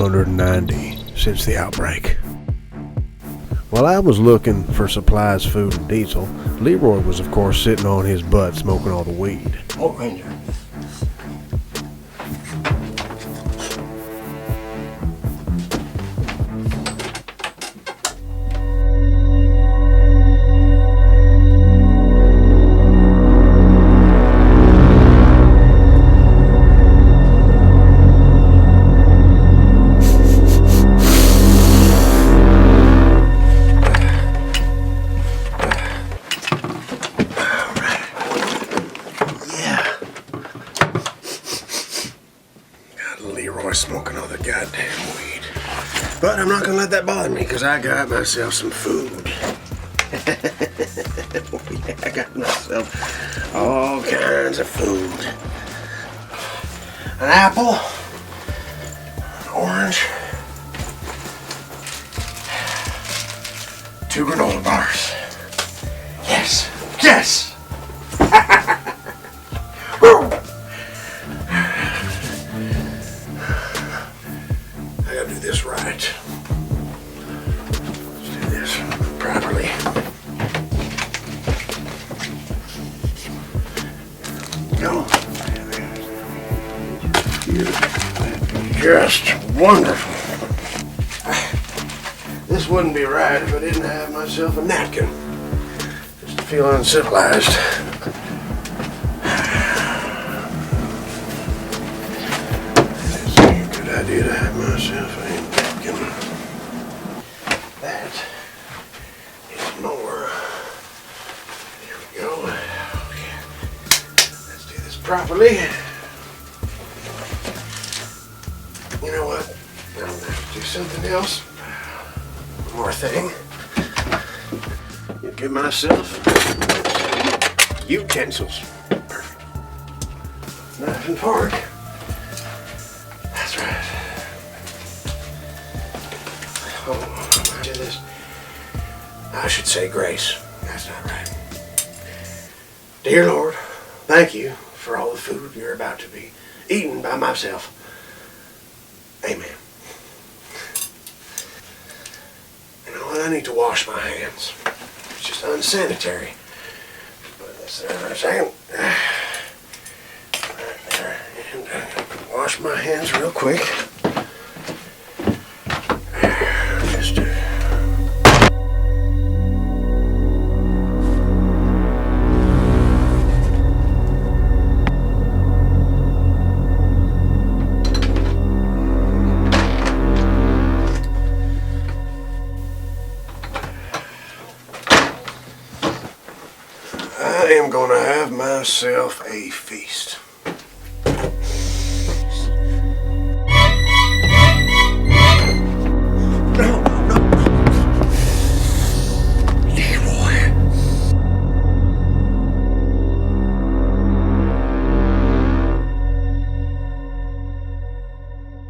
190 since the outbreak. While I was looking for supplies, food, and diesel, Leroy was of course sitting on his butt smoking all the weed. Oh, Ranger. Leroy smoking all the goddamn weed. But I'm not gonna let that bother me because I got myself some food. Yeah, I got myself all kinds of food. An apple, an orange, 2 granola bars. Yes, yes! Woo! I gotta do this right. Let's do this properly. Go. Just wonderful. This wouldn't be right if I didn't have myself a napkin. Just to feel uncivilized. It's a good idea to have myself a napkin. That is more. There we go. Okay. Let's do this properly. You know what? I'm gonna have to do something else. One more thing. Give myself utensils. Perfect. Knife and fork. That's right. Oh, I did this. I should say grace. That's not right. Dear Lord, thank you for all the food you're about to be eaten by myself. Amen. You know what? I need to wash my hands. It's just unsanitary. Put this there for a second. Right there. And wash my hands real quick. Just I am gonna have myself a feast.